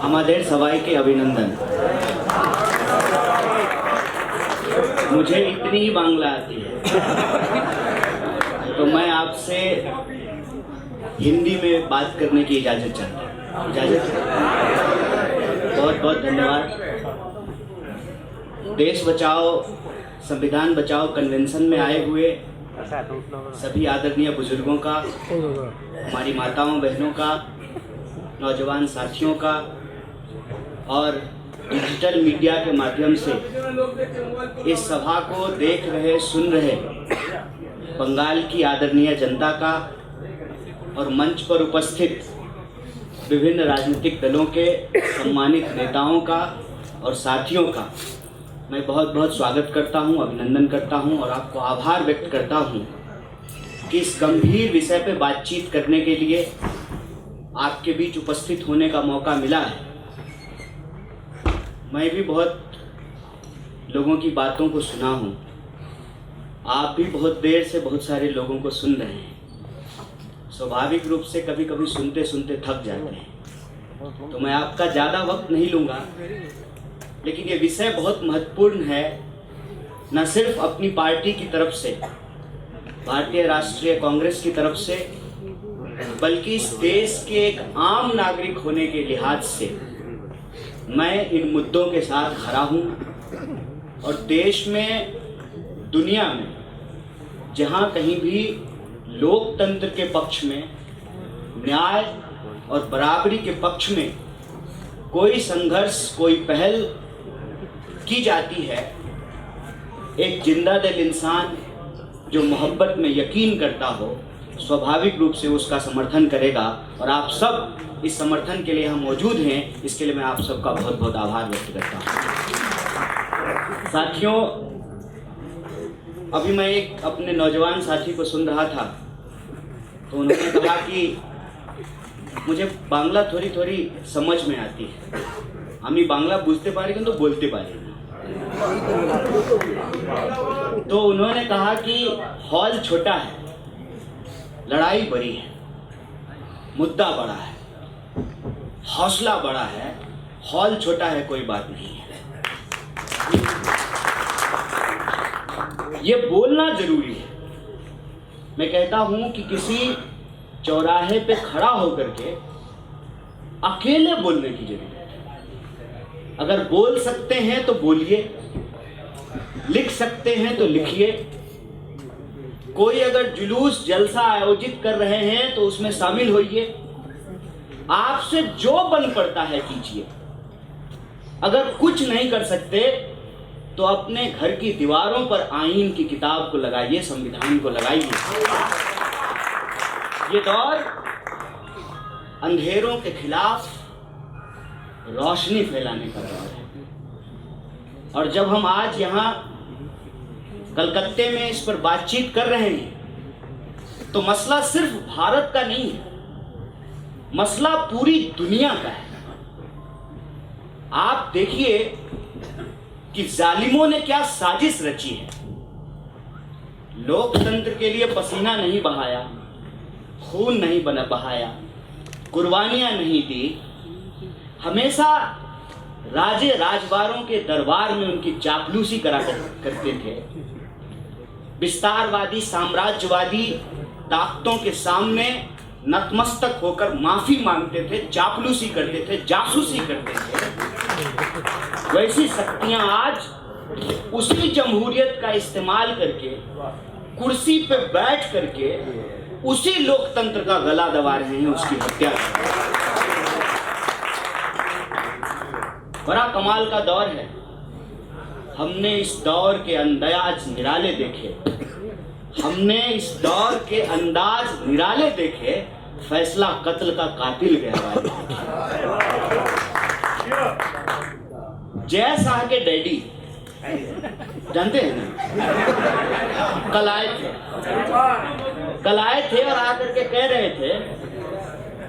আমাদের সবাইকে अभिनंदन। मुझे इतनी ही बांग्ला आती है तो मैं आपसे हिंदी में बात करने की इजाज़त चाहता हूँ। इजाज़त? बहुत बहुत धन्यवाद। देश बचाओ संविधान बचाओ कन्वेंशन में आए हुए सभी आदरणीय बुजुर्गों का, हमारी माताओं बहनों का, नौजवान साथियों का और डिजिटल मीडिया के माध्यम से इस सभा को देख रहे सुन रहे बंगाल की आदरणीय जनता का और मंच पर उपस्थित विभिन्न राजनीतिक दलों के सम्मानित नेताओं का और साथियों का मैं बहुत बहुत स्वागत करता हूं, अभिनंदन करता हूं और आपको आभार व्यक्त करता हूं कि इस गंभीर विषय पर बातचीत करने के लिए आपके बीच उपस्थित होने का मौका मिला है। मैं भी बहुत लोगों की बातों को सुना हूँ, आप भी बहुत देर से बहुत सारे लोगों को सुन रहे हैं। स्वाभाविक रूप से कभी कभी सुनते सुनते थक जाते हैं, तो मैं आपका ज़्यादा वक्त नहीं लूँगा, लेकिन ये विषय बहुत महत्वपूर्ण है, न सिर्फ अपनी पार्टी की तरफ से, भारतीय राष्ट्रीय कांग्रेस की तरफ से, बल्कि इस देश के एक आम नागरिक होने के लिहाज से मैं इन मुद्दों के साथ खड़ा हूँ और देश में, दुनिया में जहाँ कहीं भी लोकतंत्र के पक्ष में, न्याय और बराबरी के पक्ष में कोई संघर्ष, कोई पहल की जाती है, एक जिंदा दिल इंसान जो मोहब्बत में यकीन करता हो स्वाभाविक रूप से उसका समर्थन करेगा और आप सब इस समर्थन के लिए हम मौजूद हैं। इसके लिए मैं आप सबका बहुत बहुत आभार व्यक्त करता हूँ। साथियों, अभी मैं एक अपने नौजवान साथी को सुन रहा था तो उन्होंने कहा कि मुझे बांग्ला थोड़ी थोड़ी समझ में आती है, हमें बांग्ला बुझते पारे किंतु बोलते पारे ना। तो उन्होंने कहा कि हॉल छोटा है, लड़ाई बड़ी है, मुद्दा बड़ा है, हौसला बड़ा है, हॉल छोटा है कोई बात नहीं है। ये बोलना जरूरी है। मैं कहता हूं कि किसी चौराहे पे खड़ा होकर के अकेले बोलने की जरूरत है। अगर बोल सकते हैं तो बोलिए, लिख सकते हैं तो लिखिए। कोई अगर जुलूस जलसा आयोजित कर रहे हैं तो उसमें शामिल होइए। आपसे जो बन पड़ता है कीजिए। अगर कुछ नहीं कर सकते तो अपने घर की दीवारों पर आईन की किताब को लगाइए, संविधान को लगाइए। ये दौर अंधेरों के खिलाफ रोशनी फैलाने का दौर है। और जब हम आज यहाँ कलकत्ते में इस पर बातचीत कर रहे हैं तो मसला सिर्फ भारत का नहीं है, मसला पूरी दुनिया का है। आप देखिए कि जालिमों ने क्या साजिश रची है। लोकतंत्र के लिए पसीना नहीं बहाया, खून नहीं बहाया, कुर्बानियां नहीं दी, हमेशा राजे राजवारों के दरबार में उनकी चापलूसी करा करते थे। विस्तारवादी साम्राज्यवादी ताकतों के सामने नतमस्तक होकर माफी मांगते थे, चापलूसी करते थे, जासूसी करते थे। वैसी शक्तियां आज उसी जमहूरियत का इस्तेमाल करके कुर्सी पे बैठ करके उसी लोकतंत्र का गला दबा रहे हैं, उसकी हत्या। बड़ा कमाल का दौर है। हमने इस दौर के अंदाज निराले देखे, हमने इस दौर के अंदाज निराले देखे। फैसला कत्ल का कातिल गहराए। जय शाह के डैडी जानते हैं ना, कल आए थे और आकर के कह रहे थे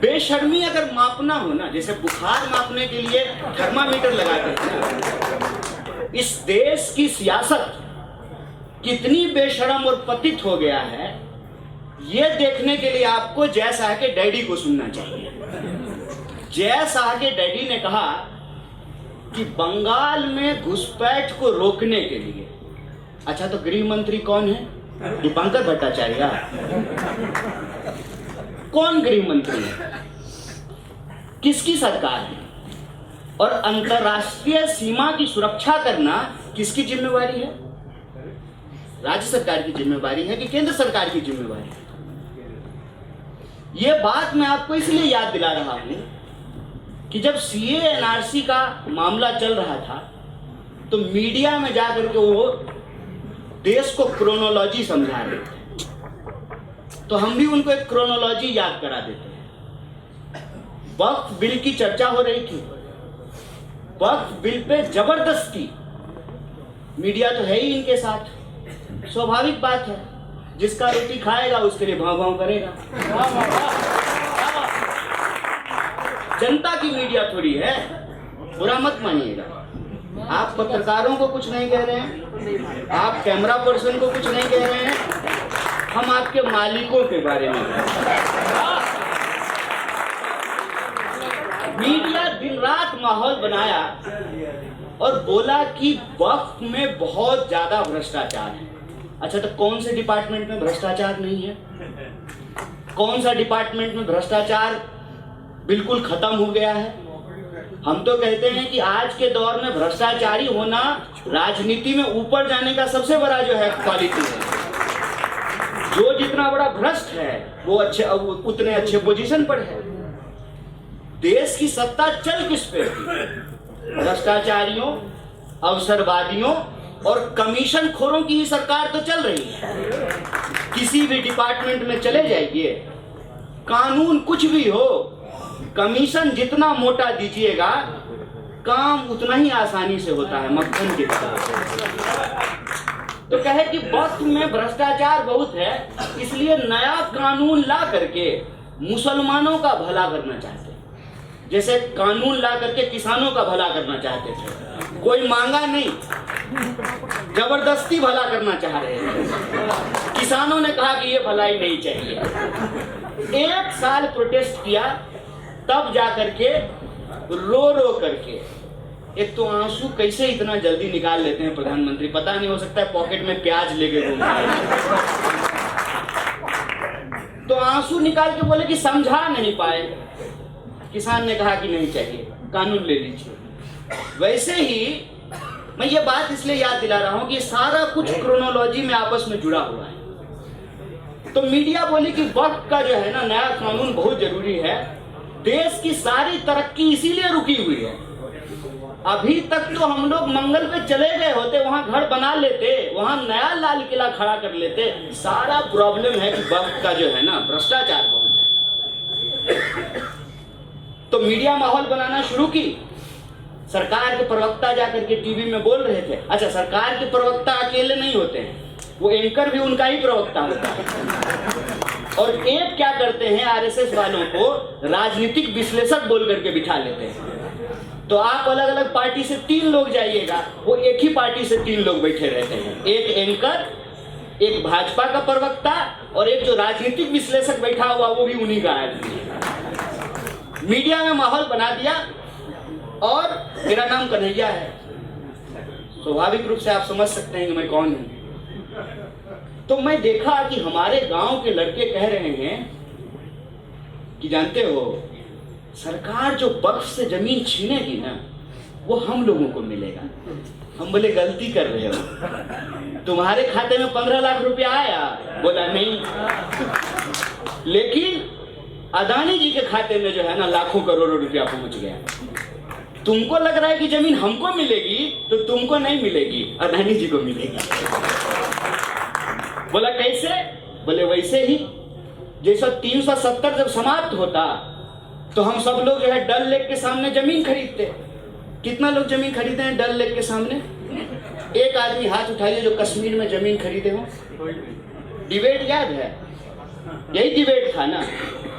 बेशर्मी अगर मापना हो ना, जैसे बुखार मापने के लिए थर्मामीटर लगाते हैं ना, इस देश की सियासत कितनी बेशर्म और पतित हो गया है, ये देखने के लिए आपको जय शाह के डैडी को सुनना चाहिए। जय शाह के डैडी ने कहा कि बंगाल में घुसपैठ को रोकने के लिए, अच्छा तो गृह मंत्री कौन है? दीपांकर भट्टाचार्य। कौन गृह मंत्री है? किसकी सरकार है? और अंतरराष्ट्रीय सीमा की सुरक्षा करना किसकी जिम्मेवारी है? राज्य सरकार की जिम्मेवारी है कि केंद्र सरकार की जिम्मेवारी है? यह बात मैं आपको इसलिए याद दिला रहा हूं कि जब सीए एनआरसी का मामला चल रहा था तो मीडिया में जाकर के वो देश को क्रोनोलॉजी समझा रहे थे, तो हम भी उनको एक क्रोनोलॉजी याद करा देते हैं। वक्फ बिल की चर्चा हो रही थी। वक्फ बिल पे जबरदस्ती, मीडिया तो है ही इनके साथ, स्वाभाविक बात है, जिसका रोटी खाएगा उसके लिए भाव भाव करेगा। जनता की मीडिया थोड़ी है, बुरा मत मानिएगा। आप पत्रकारों को कुछ नहीं कह रहे हैं, आप कैमरा पर्सन को कुछ नहीं कह रहे हैं, हम आपके मालिकों के बारे में। मीडिया दिन रात माहौल बनाया और बोला कि वक्फ में बहुत ज्यादा भ्रष्टाचार है। अच्छा तो कौन से डिपार्टमेंट में भ्रष्टाचार नहीं है? कौन सा डिपार्टमेंट में भ्रष्टाचार बिल्कुल खत्म हो गया है? हम तो कहते हैं कि आज के दौर में भ्रष्टाचारी होना राजनीति में ऊपर जाने का सबसे बड़ा जो है क्वालिटी है। जो जितना बड़ा भ्रष्ट है वो उतने अच्छे पोजीशन पर है। देश की सत्ता चल किस पे थी? भ्रष्टाचारियों, अवसरवादियों और कमीशन खोरों की ही सरकार तो चल रही है। किसी भी डिपार्टमेंट में चले जाइए, कानून कुछ भी हो, कमीशन जितना मोटा दीजिएगा काम उतना ही आसानी से होता है, मक्खन की तरह। तो कहे कि वक्त में भ्रष्टाचार बहुत है, इसलिए नया कानून ला करके मुसलमानों का भला करना चाहते, जैसे कानून ला करके किसानों का भला करना चाहते थे। कोई मांगा नहीं, जबरदस्ती भला करना चाह रहे हैं। किसानों ने कहा कि ये भलाई नहीं चाहिए। 1 साल प्रोटेस्ट किया, तब जाकर के रो रो करके, एक तो आंसू कैसे इतना जल्दी निकाल लेते हैं प्रधानमंत्री, पता नहीं, हो सकता है पॉकेट में प्याज लेके घूम रहे हैं। तो आंसू निकाल के बोले कि समझा नहीं पाए। किसान ने कहा कि नहीं चाहिए, कानून ले लीजिए। वैसे ही मैं ये बात इसलिए याद दिला रहा हूं कि सारा कुछ क्रोनोलॉजी में आपस में जुड़ा हुआ है। तो मीडिया बोली कि वक्त का जो है ना नया कानून बहुत जरूरी है, देश की सारी तरक्की इसीलिए रुकी हुई है। अभी तक तो हम लोग मंगल पे चले गए होते, वहां घर बना लेते, वहां नया लाल किला खड़ा कर लेते। सारा प्रॉब्लम है कि वक्त का जो है ना भ्रष्टाचार बहुत है। तो मीडिया माहौल बनाना शुरू की। सरकार के प्रवक्ता जाकर के टीवी में बोल रहे थे। अच्छा, सरकार के प्रवक्ता अकेले नहीं होते हैं, वो एंकर भी उनका ही प्रवक्ता होता है। और एक क्या करते हैं, आरएसएस वालों को राजनीतिक विश्लेषक बोल करके बिठा लेते हैं। तो आप अलग अलग पार्टी से 3 लोग जाइएगा, वो एक ही पार्टी से 3 लोग बैठे रहते हैं, एक एंकर, एक भाजपा का प्रवक्ता और एक जो राजनीतिक विश्लेषक बैठा हुआ वो भी उन्हीं का आदमी है। मीडिया में माहौल बना दिया। और मेरा नाम कन्हैया है, स्वाभाविक रूप से आप समझ सकते हैं कि मैं कौन हूं। तो मैं देखा कि हमारे गांव के लड़के कह रहे हैं कि जानते हो, सरकार जो वक्फ से जमीन छीनेगी ना वो हम लोगों को मिलेगा। हम बोले गलती कर रहे हो, तुम्हारे खाते में 15 लाख रुपया आया? बोला नहीं, लेकिन अदानी जी के खाते में जो है ना लाखों करोड़ों रुपया पहुंच गया। तुमको लग रहा है कि जमीन हमको मिलेगी, तो तुमको नहीं मिलेगी, अदानी जी को मिलेगी। बोला कैसे? बोले वैसे ही जैसा 370 जब समाप्त होता तो हम सब लोग जो है डल लेक के सामने जमीन खरीदते। कितना लोग जमीन खरीदे हैं डल लेक के सामने? एक आदमी हाथ उठाइए जो कश्मीर में जमीन खरीदे हो। डिबेट याद है? यही डिबेट था ना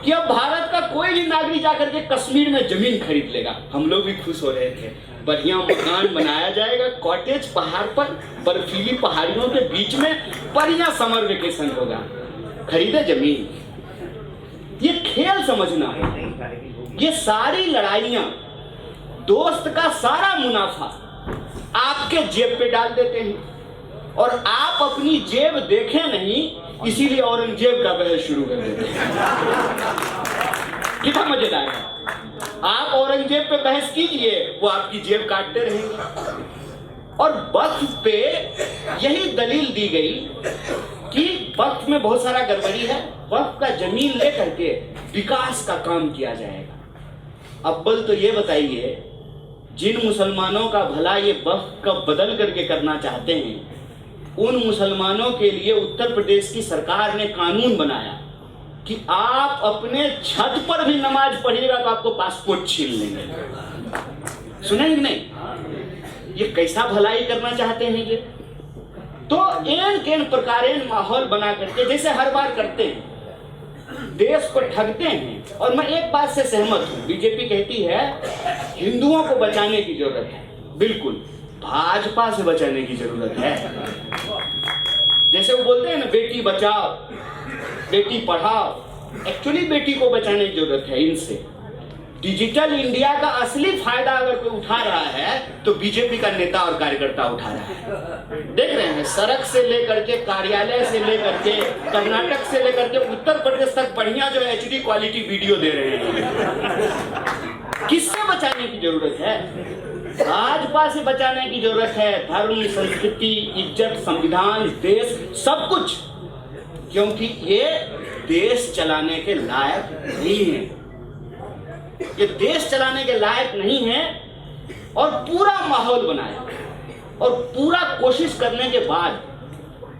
कि अब भारत का कोई भी नागरिक जाकर के कश्मीर में जमीन खरीद लेगा। हम लोग भी खुश हो रहे थे, बढ़िया मकान बनाया जाएगा, कॉटेज पहाड़ पर, बर्फीली पहाड़ियों के बीच में, बढ़िया समर वेकेशन होगा। खरीदे जमीन, ये खेल समझना है। ये सारी लड़ाइयां, दोस्त का सारा मुनाफा आपके जेब पे डाल देते हैं और आप अपनी जेब देखें नहीं, इसीलिए औरंगजेब का बहस शुरू कर देते हैं। कितना मजेदार है। आप औरंगजेब पे बहस कीजिए, वो आपकी जेब काटते रहेंगे। और वक्त पे यही दलील दी गई कि वक्त में बहुत सारा गड़बड़ी है, वक्त का जमीन लेकर के विकास का काम किया जाएगा। अव्वल तो ये बताइए, जिन मुसलमानों का भला ये वक्त का बदल करके करना चाहते हैं, उन मुसलमानों के लिए उत्तर प्रदेश की सरकार ने कानून बनाया कि आप अपने छत पर भी नमाज पढ़िएगा तो आपको पासपोर्ट छीन लेंगे। सुने कि नहीं? ये कैसा भलाई करना चाहते हैं ये? तो एन प्रकार माहौल बना करके, जैसे हर बार करते हैं, देश को ठगते हैं। और मैं एक बात से सहमत हूं, बीजेपी कहती है हिंदुओं को बचाने की जरूरत है। बिल्कुल, भाजपा से बचाने की जरूरत है। जैसे वो बोलते हैं ना, बेटी बचाओ बेटी पढ़ाओ, एक्चुअली बेटी को बचाने की जरूरत है इनसे। डिजिटल इंडिया का असली फायदा अगर कोई उठा रहा है तो बीजेपी का नेता और कार्यकर्ता उठा रहा है। देख रहे हैं, सड़क से लेकर के, कार्यालय से लेकर के, कर्नाटक से लेकर के उत्तर प्रदेश तक बढ़िया जो एचडी क्वालिटी वीडियो दे रहे हैं। किससे बचाने की जरूरत है? भाजपा से बचाने की जरूरत है। धर्म, संस्कृति, इज्जत, संविधान, देश, सब कुछ, क्योंकि ये देश चलाने के लायक नहीं है। ये देश चलाने के लायक नहीं है। और पूरा माहौल बनाया और पूरा कोशिश करने के बाद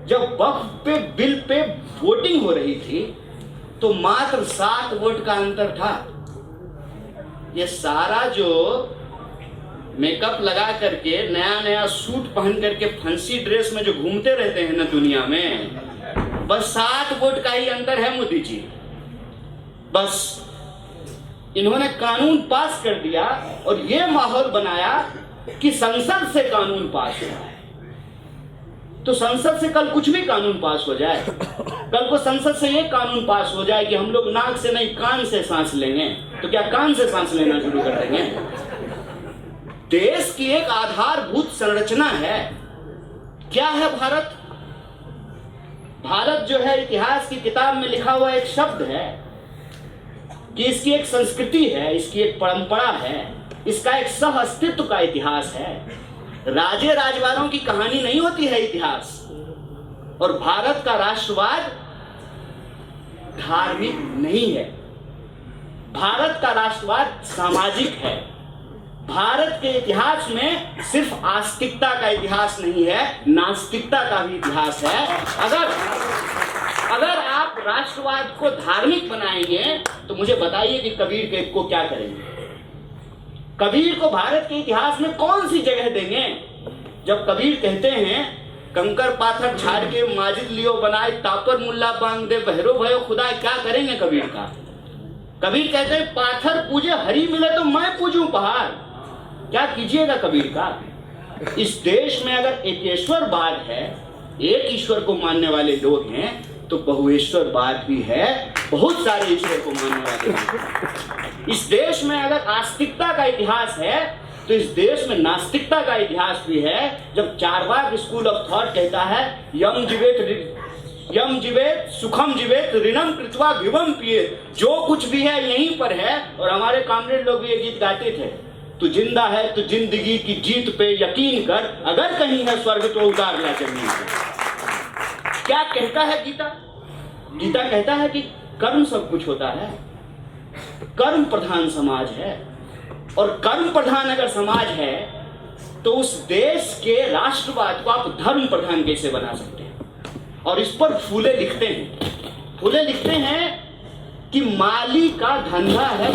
जब वक्फ पे बिल पे वोटिंग हो रही थी तो मात्र 7 वोट का अंतर था। ये सारा जो मेकअप लगा करके, नया नया सूट पहन करके, फंसी ड्रेस में जो घूमते रहते हैं ना दुनिया में, बस 7 वोट का ही अंतर है मोदी जी। बस इन्होंने कानून पास कर दिया और ये माहौल बनाया कि संसद से कानून पास हुआ है। तो संसद से कल कुछ भी कानून पास हो जाए, कल को संसद से ये कानून पास हो जाए कि हम लोग नाक से नहीं कान से सांस लेंगे, तो क्या कान से सांस लेना शुरू कर देंगे? देश की एक आधारभूत संरचना है। क्या है भारत? भारत जो है, इतिहास की किताब में लिखा हुआ एक शब्द है कि इसकी एक संस्कृति है, इसकी एक परंपरा है, इसका एक सह अस्तित्व का इतिहास है। राजे राजवारों की कहानी नहीं होती है इतिहास। और भारत का राष्ट्रवाद धार्मिक नहीं है, भारत का राष्ट्रवाद सामाजिक है। भारत के इतिहास में सिर्फ आस्तिकता का इतिहास नहीं है, नास्तिकता का भी इतिहास है। अगर आप राष्ट्रवाद को धार्मिक बनाएंगे तो मुझे बताइए कि कबीर के को क्या करेंगे? कबीर को भारत के इतिहास में कौन सी जगह देंगे? जब कबीर कहते हैं कंकर पाथर छाड़ के माजिद लियो बनाए, तापर मुल्ला बांध दे बहरो भयो खुदा, क्या करेंगे कबीर का? कबीर कहते हैं पाथर पूजे हरी मिले तो मैं पूजूं पहाड़। क्या कीजिएगा कबीर का? इस देश में अगर एकेश्वरवाद है, एक ईश्वर को मानने वाले लोग हैं, तो बहुएश्वरवाद भी है, बहुत सारे ईश्वर को मानने वाले हैं। इस देश में अगर आस्तिकता का इतिहास है तो इस देश में नास्तिकता का इतिहास भी है। जब चारवाक स्कूल ऑफ थॉट कहता है यम जीवेत सुखम जीवेत ऋणम कृत्वा भिवम पिए, जो कुछ भी है यहीं पर है। और हमारे कामरेड लोग भी ये गीत गाते थे, तू जिंदा है तो जिंदगी की जीत पे यकीन कर, अगर कहीं है स्वर्ग तो उतार ला जमीन पे। क्या कहता है गीता? गीता कहता है कि कर्म सब कुछ होता है, कर्म प्रधान समाज है। और कर्म प्रधान अगर समाज है तो उस देश के राष्ट्रवाद को आप धर्म प्रधान कैसे बना सकते हैं? और इस पर फूले लिखते हैं कि माली का धंधा है,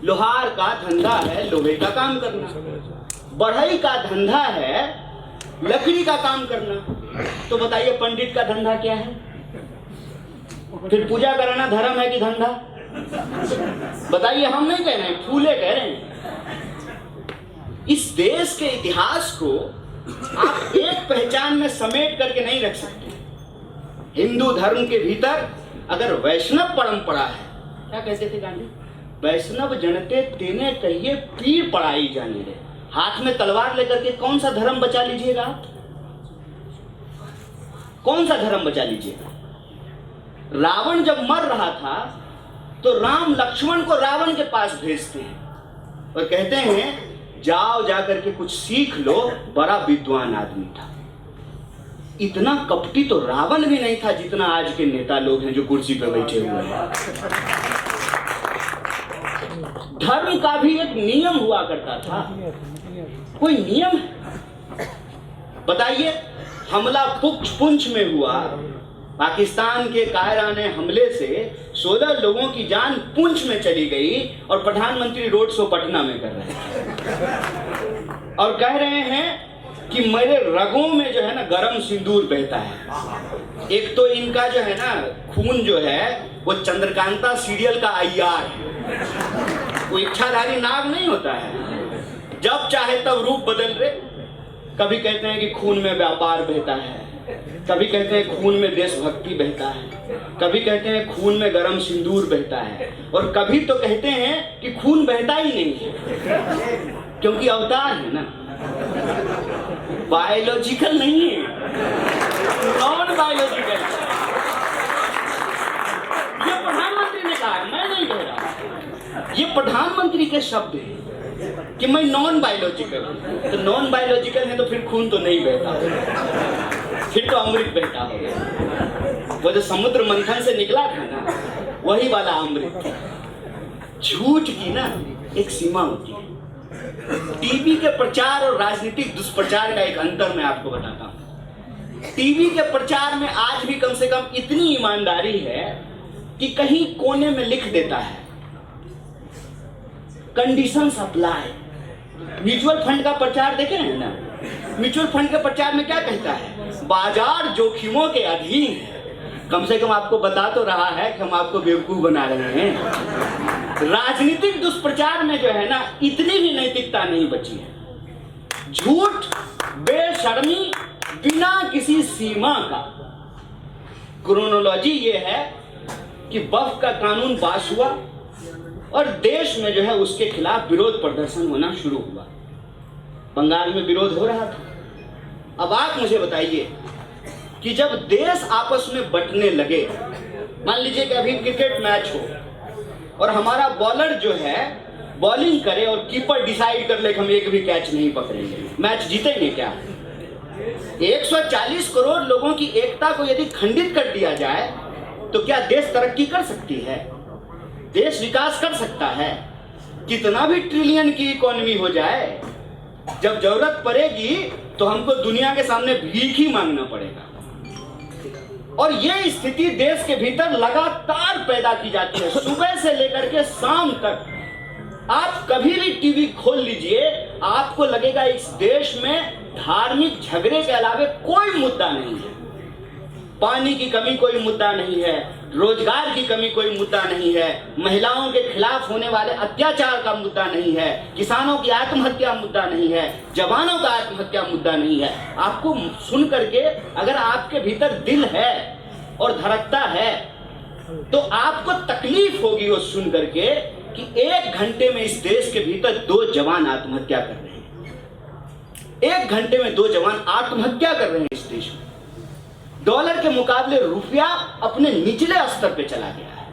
लोहार का धंधा है लोहे का काम करना, बढ़ई का धंधा है लकड़ी का काम करना। तो बताइए पंडित का धंधा क्या है? फिर पूजा कराना धर्म है कि धंधा? बताइए, हम नहीं कह रहे हैं, फूले कह रहे हैं। इस देश के इतिहास को आप एक पहचान में समेट करके नहीं रख सकते। हिंदू धर्म के भीतर अगर वैष्णव परंपरा है क्या कहते थे गांधी? वैष्णव जनते तेने कहिए पीर पड़ाई जाने रे। हाथ में तलवार लेकर के कौन सा धर्म बचा लीजिएगा आप? कौन सा धर्म बचा लीजिएगा? रावण जब मर रहा था तो राम लक्ष्मण को रावण के पास भेजते हैं और कहते हैं जाओ जाकर के कुछ सीख लो, बड़ा विद्वान आदमी था। इतना कपटी तो रावण भी नहीं था जितना आज के नेता लोग हैं जो कुर्सी पे बैठे हुए हैं। धर्म का भी एक नियम हुआ करता था। कोई नियम बताइए? हमला पुंछ में हुआ, पाकिस्तान के कायराने हमले से 16 लोगों की जान पुंछ में चली गई और प्रधानमंत्री रोड शो पटना में कर रहे हैं और कह रहे हैं कि मेरे रगों में जो है ना गरम सिंदूर बहता है। एक तो इनका जो है ना खून जो है वो चंद्रकांता सीरियल का IR है। वो इच्छाधारी नाग नहीं होता है, जब चाहे तब रूप बदल रहे। कभी कहते हैं कि खून में व्यापार बहता है, कभी कहते हैं खून में देशभक्ति बहता है, कभी कहते हैं खून में गरम सिंदूर बहता है, और कभी तो कहते हैं कि खून बहता ही नहीं है क्योंकि अवतार है ना, बायोलॉजिकल नहीं है, नॉन बायोलॉजिकल। ये प्रधानमंत्री ने कहा, मैं नहीं कह रहा, ये प्रधानमंत्री के शब्द हैं कि मैं नॉन बायोलॉजिकल हूं। तो नॉन बायोलॉजिकल है तो फिर खून तो नहीं बहता, फिर तो अमृत बहता होगा। वो जो समुद्र मंथन से निकला था ना, वही वाला अमृत। झूठ की ना एक सीमा होती है। टीवी के प्रचार और राजनीतिक दुष्प्रचार का एक अंतर मैं आपको बताता हूं। टीवी के प्रचार में आज भी कम से कम इतनी ईमानदारी है कि कहीं कोने में लिख देता है कंडीशंस अप्लाई। म्यूचुअल फंड का प्रचार देखे हैं ना? म्यूचुअल फंड के प्रचार में क्या कहता है? बाजार जोखिमों के अधीन है। कम से कम आपको बता तो रहा है कि हम आपको बेवकूफ बना रहे हैं। राजनीतिक दुष्प्रचार में जो है ना इतनी भी नैतिकता नहीं बची है। झूठ, बेशर्मी, बिना किसी सीमा का। क्रोनोलॉजी ये है कि वक्फ का कानून पास हुआ और देश में जो है उसके खिलाफ विरोध प्रदर्शन होना शुरू हुआ। बंगाल में विरोध हो रहा था। अब आप मुझे बताइए कि जब देश आपस में बंटने लगे, मान लीजिए कि अभी क्रिकेट मैच हो और हमारा बॉलर जो है बॉलिंग करे और कीपर डिसाइड कर ले कि हम एक भी कैच नहीं पकड़ेंगे, मैच जीतेंगे क्या? 140 करोड़ लोगों की एकता को यदि खंडित कर दिया जाए तो क्या देश तरक्की कर सकती है? देश विकास कर सकता है? कितना भी ट्रिलियन की इकोनॉमी हो जाए, जब जरूरत पड़ेगी तो हमको दुनिया के सामने भीख ही मांगना पड़ेगा। और ये स्थिति देश के भीतर लगातार पैदा की जाती है, सुबह से लेकर के शाम तक। आप कभी भी टीवी खोल लीजिए, आपको लगेगा इस देश में धार्मिक झगड़े के अलावा कोई मुद्दा नहीं है। पानी की कमी कोई मुद्दा नहीं है, रोजगार की कमी कोई मुद्दा नहीं है, महिलाओं के खिलाफ होने वाले अत्याचार का मुद्दा नहीं है, किसानों की आत्महत्या मुद्दा नहीं है, जवानों का आत्महत्या मुद्दा नहीं है। आपको सुन करके अगर आपके भीतर दिल है और धड़कता है तो आपको तकलीफ होगी वो सुन करके कि 1 घंटे में इस देश के भीतर 2 जवान आत्महत्या कर रहे हैं। 1 घंटे में 2 जवान आत्महत्या कर रहे हैं इस देश में। डॉलर के मुकाबले रुपया अपने निचले स्तर पे चला गया है।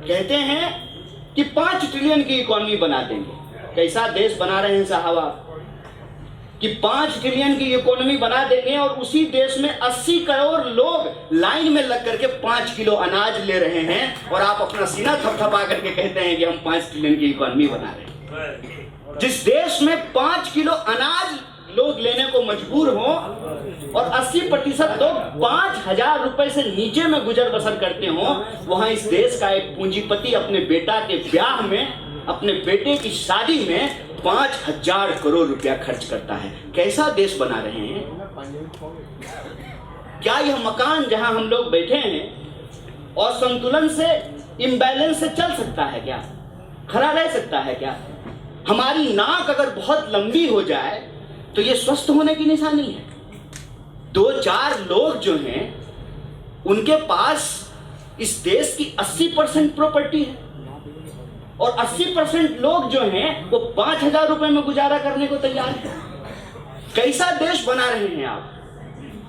कहते हैं कि 5 ट्रिलियन की इकोनॉमी बना देंगे। कैसा देश बना रहे हैं साहब आप कि 5 ट्रिलियन की इकोनॉमी बना देंगे और उसी देश में 80 करोड़ लोग लाइन में लग करके 5 किलो अनाज ले रहे हैं और आप अपना सीना थपथपा करके कहते हैं कि हम 5 ट्रिलियन की इकोनॉमी बना रहे हैं। जिस देश में 5 किलो अनाज लोग लेने को मजबूर हों और 80% लोग 5,000 रुपए से नीचे में गुजर बसर करते हों, वहां इस देश का एक पूंजीपति अपने बेटा के ब्याह में, अपने बेटे की शादी में 5,000 करोड़ रुपया खर्च करता है। कैसा देश बना रहे हैं? क्या यह मकान जहां हम लोग बैठे हैं और संतुलन से, इम्बैलेंस से चल सकता है क्या? खड़ा रह सकता है क्या? हमारी नाक अगर बहुत लंबी हो जाए तो ये स्वस्थ होने की निशानी है। 2-4 लोग जो हैं उनके पास इस देश की 80% प्रॉपर्टी है। और 80% लोग जो हैं वो 5,000 रुपए में गुजारा करने को तैयार हैं। कैसा देश बना रहे हैं आप?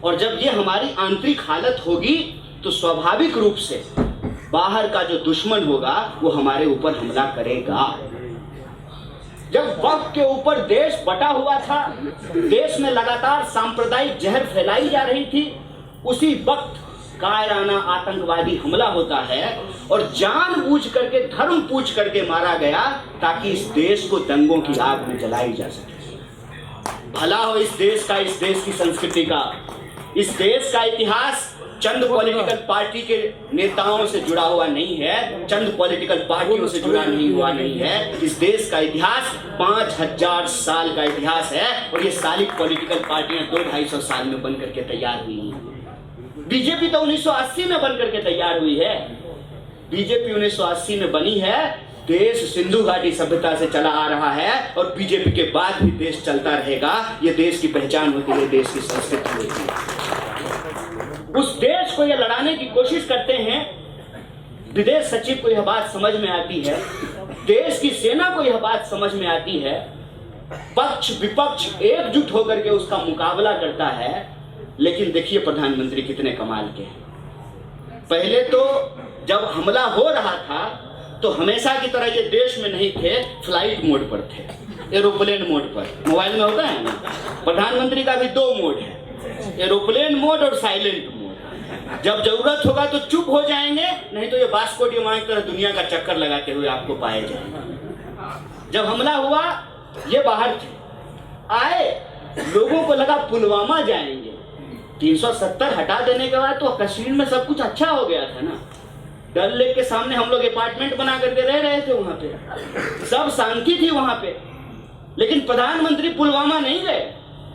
और जब ये हमारी आंतरिक हालत होगी तो स्वाभाविक रूप से बाहर का जो दुश्मन होगा वो हमारे ऊपर हमला करेगा। जब वक्त के ऊपर देश बटा हुआ था, देश में लगातार सांप्रदायिक जहर फैलाई जा रही थी, उसी वक्त कायराना आतंकवादी हमला होता है और जानबूझ करके धर्म पूछ करके मारा गया ताकि इस देश को दंगों की आग में जलाई जा सके। भला हो इस देश का, इस देश की संस्कृति का, इस देश का इतिहास चंद पॉलिटिकल पार्टी के नेताओं से जुड़ा हुआ नहीं है, चंद पॉलिटिकल पार्टियों से जुड़ा नहीं है। इस देश का इतिहास 5,000 साल का इतिहास है और ये सारी पॉलिटिकल पार्टियां 200-250 साल में बन करके तैयार हुई हैं। बीजेपी तो 1980 में बन करके तैयार हुई है। बीजेपी 1980 में बनी है। देश सिंधु घाटी सभ्यता से चला आ रहा है और बीजेपी के बाद भी देश चलता रहेगा। ये देश की पहचान होती है, देश की संस्कृति होती है। उस देश को ये लड़ाने की कोशिश करते हैं। विदेश सचिव को यह बात समझ में आती है, देश की सेना को यह बात समझ में आती है। पक्ष विपक्ष एकजुट होकर के उसका मुकाबला करता है। लेकिन देखिए प्रधानमंत्री कितने कमाल के हैं। पहले तो जब हमला हो रहा था तो हमेशा की तरह ये देश में नहीं थे, फ्लाइट मोड पर थे, एरोप्लेन मोड पर। मोबाइल में होता है ना, प्रधानमंत्री का भी 2 मोड है, एरोप्लेन मोड और साइलेंट मोड। जब जरूरत होगा तो चुप हो जाएंगे, नहीं तो ये बास्को डी गामा की तरह दुनिया का चक्कर लगाते हुए आपको पाए जाएंगे। जब हमला हुआ ये बाहर थे, आए, लोगों को लगा पुलवामा जाएंगे। 370 हटा देने के बाद तो कश्मीर में सब कुछ अच्छा हो गया था ना। डल लेक के सामने हम लोग अपार्टमेंट बना करके रह रहे थे, वहां पे सब शांति थी वहां पे। लेकिन प्रधानमंत्री पुलवामा नहीं गए।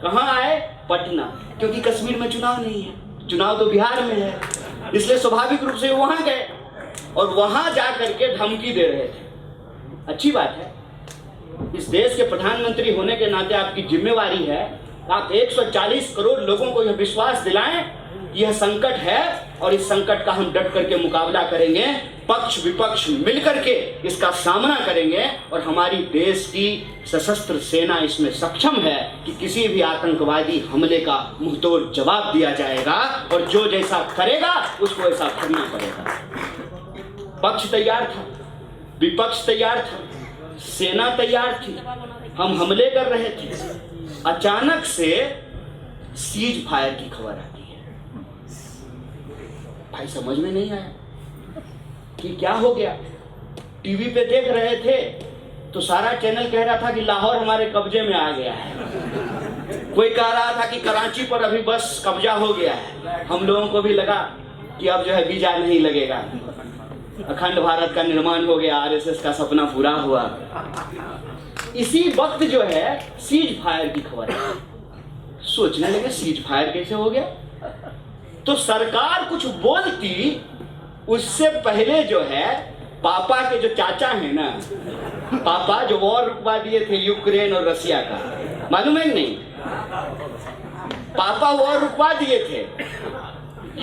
कहां आए? पटना, क्योंकि कश्मीर में चुनाव नहीं है, चुनाव तो बिहार में है, इसलिए स्वाभाविक रूप से वहां गए और वहां जा करके धमकी दे रहे थे। अच्छी बात है, इस देश के प्रधानमंत्री होने के नाते आपकी जिम्मेवारी है, आप 140 करोड़ लोगों को यह विश्वास दिलाएं कि यह संकट है और इस संकट का हम डट करके मुकाबला करेंगे। पक्ष विपक्ष मिलकर के इसका सामना करेंगे और हमारी देश की सशस्त्र सेना इसमें सक्षम है कि किसी भी आतंकवादी हमले का मुंहतोड़ जवाब दिया जाएगा और जो जैसा करेगा उसको ऐसा करना पड़ेगा। पक्ष तैयार था, विपक्ष तैयार था, सेना तैयार थी, हम हमले कर रहे थे। अचानक से सीज फायर की खबर आती है। भाई समझ में नहीं आया कि क्या हो गया। टीवी पे देख रहे थे तो सारा चैनल कह रहा था कि लाहौर हमारे कब्जे में आ गया है। कोई कह रहा था कि कराची पर अभी बस कब्जा हो गया है। हम लोगों को भी लगा कि अब जो है वीजा नहीं लगेगा, अखंड भारत का निर्माण हो गया, आरएसएस का सपना पूरा हुआ। इसी वक्त जो है सीज फायर की खबर है। सोचने लगे सीज फायर कैसे हो गया। तो सरकार कुछ बोलती उससे पहले जो है पापा के जो चाचा है ना, पापा जो वॉर रुकवा दिए थे यूक्रेन और रसिया का, मालूम है नहीं? पापा वॉर रुकवा दिए थे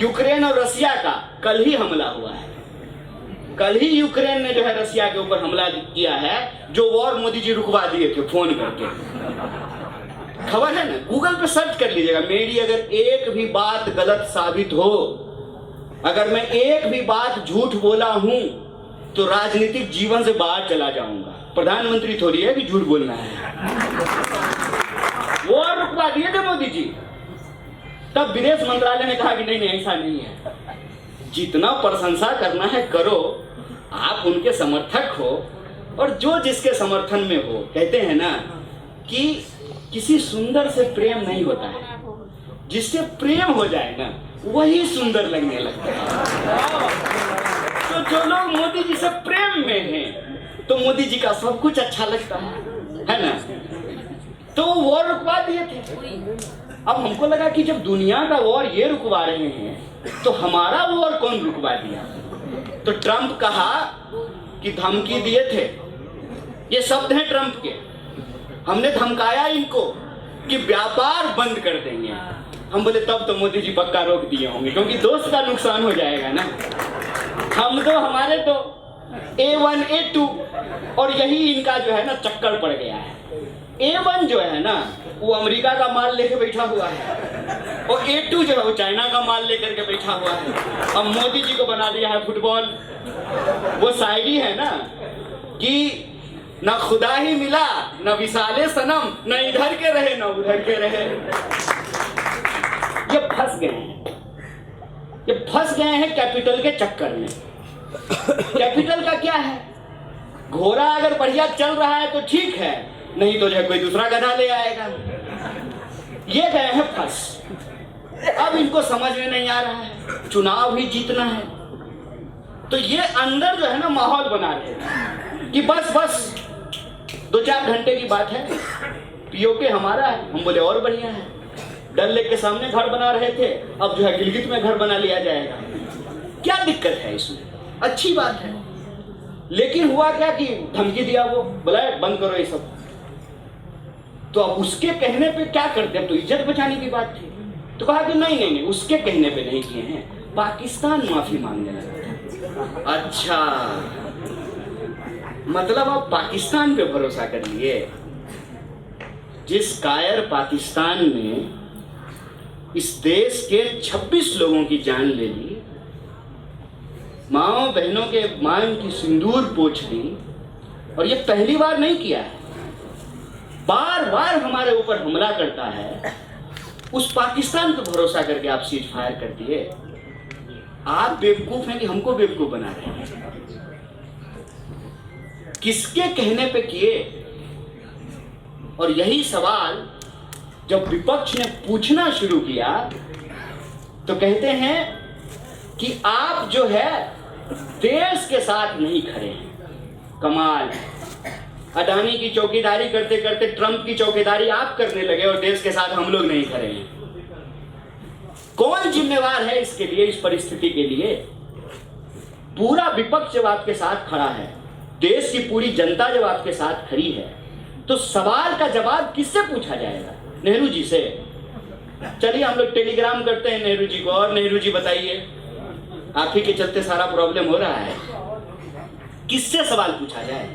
यूक्रेन और रसिया का। कल ही हमला हुआ है, कल ही यूक्रेन ने जो है रसिया के ऊपर हमला किया है, जो वॉर मोदी जी रुकवा दिए थे फोन करके। खबर है ना, गूगल पे सर्च कर लीजिएगा। मेरी अगर एक भी बात गलत साबित हो, अगर मैं एक भी बात झूठ बोला हूं तो राजनीतिक जीवन से बाहर चला जाऊंगा। प्रधानमंत्री थोड़ी है कि झूठ बोलना है। वॉर रुकवा दिए थे मोदी जी, तब विदेश मंत्रालय ने कहा कि नहीं नहीं ऐसा नहीं है। जितना प्रशंसा करना है करो, आप उनके समर्थक हो और जो जिसके समर्थन में हो। कहते हैं ना कि किसी सुंदर से प्रेम नहीं होता है, जिससे प्रेम हो जाए ना वही सुंदर लगने लगता है। तो जो लोग मोदी जी से प्रेम में हैं तो मोदी जी का सब कुछ अच्छा लगता है ना। तो वो वॉर रुकवा दिए थे। अब हमको लगा कि जब दुनिया का वॉर ये रुकवा रहे हैं तो हमारा वॉर कौन रुकवा दिया। तो ट्रंप कहा कि धमकी दिए थे, ये शब्द हैं ट्रंप के, हमने धमकाया इनको कि व्यापार बंद कर देंगे। हम बोले तब तो मोदी जी पक्का रोक दिए होंगे, क्योंकि दोस्त का नुकसान हो जाएगा ना। हम तो हमारे तो A1 A2 और यही इनका जो है ना चक्कर पड़ गया है। A1 जो है ना वो अमेरिका का माल लेके बैठा हुआ है और A2 जो है वो चाइना का माल लेकर के बैठा हुआ है। अब मोदी जी को बना दिया है फुटबॉल। वो शायरी है ना कि ना खुदा ही मिला ना विसाले सनम, ना इधर के रहे ना उधर के रहे। ये फंस गए हैं, ये फंस गए हैं कैपिटल के चक्कर में। कैपिटल का क्या है? घोड़ा अगर बढ़िया चल रहा है तो ठीक है, नहीं तो जो है कोई दूसरा गधा ले आएगा। ये गए हैं फंस। अब इनको समझ में नहीं आ रहा है, चुनाव भी जीतना है, तो ये अंदर जो है ना माहौल बना रहे हैं कि बस बस 2-4 घंटे की बात है, पीओके हमारा है। हम बोले और बढ़िया है, डल लेक के सामने घर बना रहे थे, अब जो है गिलगित में घर बना लिया जाएगा। क्या दिक्कत है इसमें? अच्छी बात है। लेकिन हुआ क्या कि धमकी दिया, वो बोला बंद करो ये सब। तो अब उसके कहने पे क्या करते? अब तो इज्जत बचाने की बात थी, तो कहा कि नहीं नहीं नहीं, उसके कहने पे नहीं किए हैं, पाकिस्तान माफी मांगने लगा। अच्छा, मतलब आप पाकिस्तान पे भरोसा कर लिए? जिस कायर पाकिस्तान ने इस देश के 26 लोगों की जान ले ली, माओ बहनों के मांग की सिंदूर पोंछ दी, और ये पहली बार नहीं किया है, बार बार हमारे ऊपर हमला करता है, उस पाकिस्तान पे भरोसा करके आप सीज फायर कर दिए। आप बेवकूफ हैं कि हमको बेवकूफ बना रहे हैं? किसके कहने पे किए? और यही सवाल जब विपक्ष ने पूछना शुरू किया तो कहते हैं कि आप जो है देश के साथ नहीं खड़े हैं। कमाल, अडानी की चौकीदारी करते करते ट्रंप की चौकीदारी आप करने लगे और देश के साथ हम लोग नहीं खड़े हैं। कौन जिम्मेवार है इसके लिए, इस परिस्थिति के लिए? पूरा विपक्ष जब आपके साथ खड़ा है, देश की पूरी जनता जब आपके साथ खड़ी है, तो सवाल का जवाब किससे पूछा जाएगा? नेहरू जी से। चलिए हम लोग टेलीग्राम करते हैं नेहरू जी को, और नेहरू जी बताइए, आप ही के चलते सारा प्रॉब्लम हो रहा है। किससे सवाल पूछा जाए?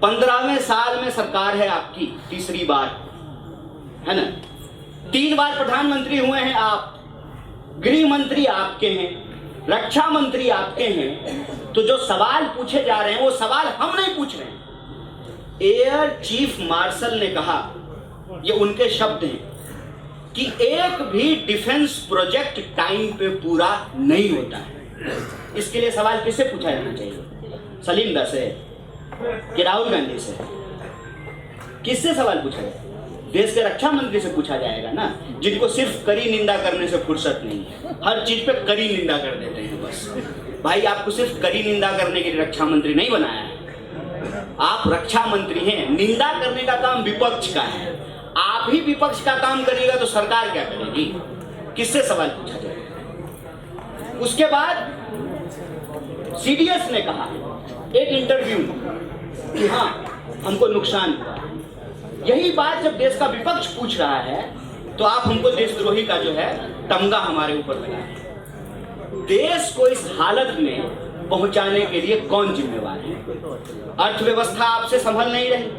15वें साल में सरकार है आपकी, तीसरी बार है ना, 3 बार प्रधानमंत्री हुए हैं आप, गृह मंत्री आपके हैं, रक्षा मंत्री आपके हैं, तो जो सवाल पूछे जा रहे हैं वो सवाल हम नहीं पूछ रहे हैं। एयर चीफ मार्शल ने कहा, ये उनके शब्द हैं, कि एक भी डिफेंस प्रोजेक्ट टाइम पे पूरा नहीं होता है। इसके लिए सवाल किससे पूछा जाना चाहिए? सलीम से कि राहुल गांधी से? किससे सवाल पूछा जाए? देश के रक्षा मंत्री से पूछा जाएगा ना, जिनको सिर्फ कड़ी निंदा करने से फुर्सत नहीं है, हर चीज पे कड़ी निंदा कर देते हैं बस। भाई आपको सिर्फ कड़ी निंदा करने के लिए रक्षा मंत्री नहीं बनाया है, आप रक्षा मंत्री हैं। निंदा करने का काम विपक्ष का है, आप ही विपक्ष का काम करिएगा तो सरकार क्या करेगी? किससे सवाल पूछा जाएगा? उसके बाद सीडीएस ने कहा एक इंटरव्यू में कि हाँ हमको नुकसान हुआ। यही बात जब देश का विपक्ष पूछ रहा है तो आप हमको देशद्रोही का जो है तमगा हमारे ऊपर लगा है। देश को इस हालत में पहुंचाने के लिए कौन जिम्मेवार है? अर्थव्यवस्था आपसे संभल नहीं रही,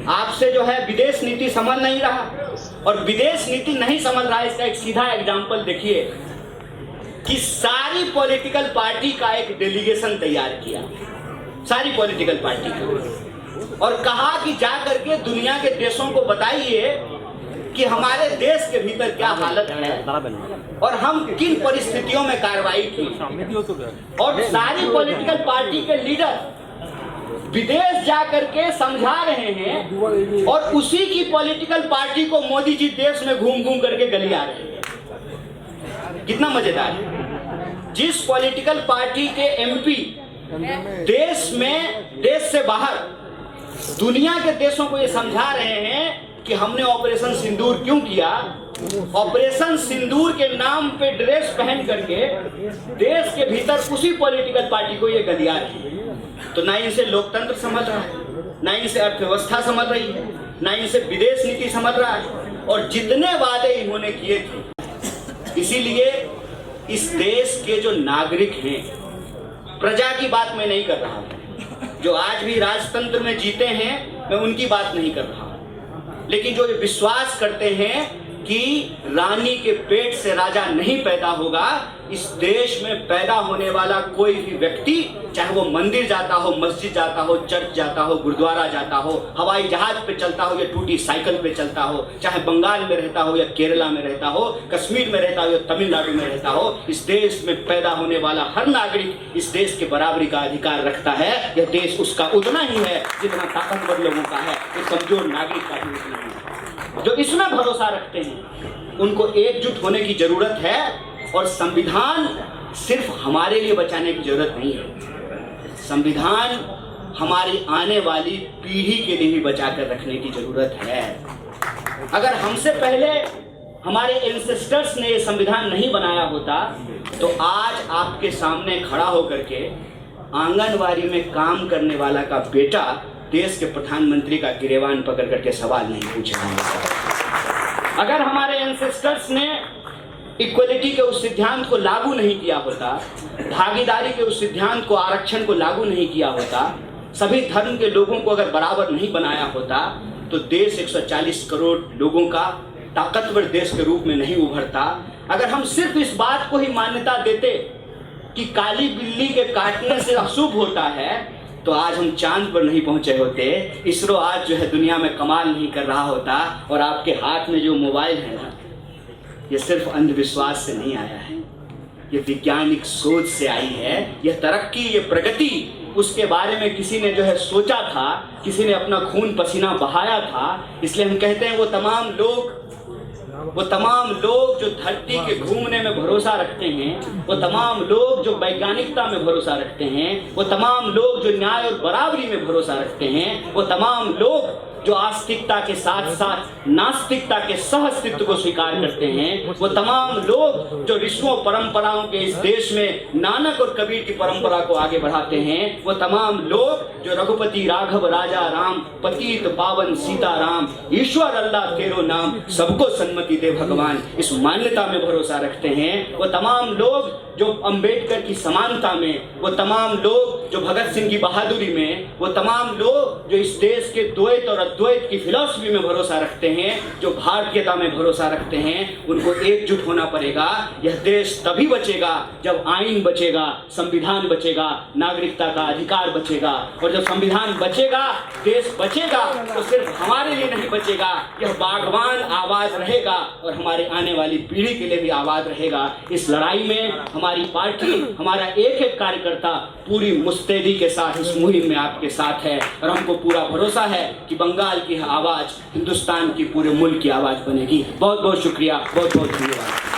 आपसे जो है विदेश नीति संभल नहीं रहा, और विदेश नीति नहीं संभल रहा है इसका एक सीधा एग्जाम्पल देखिए कि सारी पॉलिटिकल पार्टी का एक डेलीगेशन तैयार किया, सारी पॉलिटिकल पार्टी का, और कहा कि जा करके दुनिया के देशों को बताइए कि हमारे देश के भीतर क्या हालत है और हम किन परिस्थितियों में कार्रवाई की। और सारी पॉलिटिकल पार्टी के लीडर विदेश जा करके समझा रहे हैं, और उसी की पॉलिटिकल पार्टी को मोदी जी देश में घूम घूम करके गलिया रहे हैं। कितना मजेदार है। जिस पॉलिटिकल पार्टी के एमपी देश में, देश से बाहर दुनिया के देशों को ये समझा रहे हैं कि हमने ऑपरेशन सिंदूर क्यों किया, ऑपरेशन सिंदूर के नाम पे ड्रेस पहन करके देश के भीतर उसी पॉलिटिकल पार्टी को ये गलिया रहे हैं। तो ना इनसे लोकतंत्र समझ रहा है, ना इनसे अर्थव्यवस्था समझ रही है, ना इनसे विदेश नीति समझ रहा है, और जितने वादे इन्होंने किए थे। इसीलिए इस देश के जो नागरिक हैं प्रजा की बात मैं नहीं कर रहा हूँ। जो आज भी राजतंत्र में जीते हैं मैं उनकी बात नहीं कर रहा हूँ, लेकिन जो ये विश्वास करते हैं कि रानी के पेट से राजा नहीं पैदा होगा, इस देश में पैदा होने वाला कोई भी व्यक्ति, चाहे वो मंदिर जाता हो, मस्जिद जाता हो, चर्च जाता हो, गुरुद्वारा जाता हो, हवाई जहाज पे चलता हो या टूटी साइकिल पे चलता हो, चाहे बंगाल में रहता हो या केरला में रहता हो, कश्मीर में रहता हो या तमिलनाडु में रहता हो, इस देश में पैदा होने वाला हर नागरिक इस देश के बराबरी का अधिकार रखता है। यह देश उसका उतना ही है जितना ताकतवर लोगों का है, ये कमजोर नागरिक का भी उतना ही है। जो इसमें भरोसा रखते हैं उनको एकजुट होने की जरूरत है, और संविधान सिर्फ हमारे लिए बचाने की जरूरत नहीं है, संविधान हमारी आने वाली पीढ़ी के लिए भी बचाकर रखने की जरूरत है। अगर हमसे पहले हमारे एंसेस्टर्स ने ये संविधान नहीं बनाया होता तो आज आपके सामने खड़ा होकर के आंगनवाड़ी में काम करने वाला का बेटा देश के प्रधानमंत्री का गिरेबान पकड़ करके सवाल नहीं पूछेगा। अगर हमारे एंसेस्टर्स ने इक्वलिटी के उस सिद्धांत को लागू नहीं किया होता, भागीदारी के उस सिद्धांत को, आरक्षण को लागू नहीं किया होता, सभी धर्म के लोगों को अगर बराबर नहीं बनाया होता, तो देश 140 करोड़ लोगों का ताकतवर देश के रूप में नहीं उभरता। अगर हम सिर्फ इस बात को ही मान्यता देते कि काली बिल्ली के काटने से अशुभ होता है, तो आज हम चांद पर नहीं पहुंचे होते, इसरो आज जो है दुनिया में कमाल नहीं कर रहा होता। और आपके हाथ में जो मोबाइल है ना, ये सिर्फ अंधविश्वास से नहीं आया है, ये वैज्ञानिक सोच से आई है। यह तरक्की, ये प्रगति, उसके बारे में किसी ने जो है सोचा था, किसी ने अपना खून पसीना बहाया था। इसलिए हम कहते हैं वो तमाम लोग जो धरती के घूमने में भरोसा रखते हैं, वो तमाम लोग जो वैज्ञानिकता में भरोसा रखते हैं, वो तमाम लोग जो न्याय और बराबरी में भरोसा रखते हैं, वो तमाम लोग जो आस्तिकता के साथ साथ नास्तिकता के सह अस्तित्व को स्वीकार करते हैं, वो तमाम लोग जो ऋषियों परंपराओं के इस देश में नानक और कबीर की परंपरा को आगे बढ़ाते हैं, वो तमाम लोग जो रघुपति राघव राजा राम, पतित पावन सीता राम, ईश्वर अल्लाह तेरो नाम, सबको सन्मति दे भगवान, इस मान्यता में भरोसा रखते हैं, वो तमाम लोग जो अंबेडकर की समानता में, वो तमाम लोग जो भगत सिंह की बहादुरी में, वो तमाम लोग जो इस देश के द्वैत और अद्वैत की फिलॉसफी में भरोसा रखते हैं, जो भारतीयता में भरोसा रखते हैं, उनको एकजुट होना पड़ेगा। यह देश तभी बचेगा जब आईन बचेगा, संविधान बचेगा, नागरिकता का अधिकार बचेगा। और जब संविधान बचेगा, देश बचेगा, तो सिर्फ हमारे लिए नहीं बचेगा, यह बागवान आवाज रहेगा और हमारे आने वाली पीढ़ी के लिए भी आवाज रहेगा। इस लड़ाई में हमारी पार्टी, हमारा एक एक कार्यकर्ता पूरी मुस्तैदी के साथ इस मुहिम में आपके साथ है, और हमको पूरा भरोसा है कि बंगाल की आवाज हिंदुस्तान की पूरे मुल्क की आवाज बनेगी। बहुत बहुत शुक्रिया, बहुत बहुत धन्यवाद।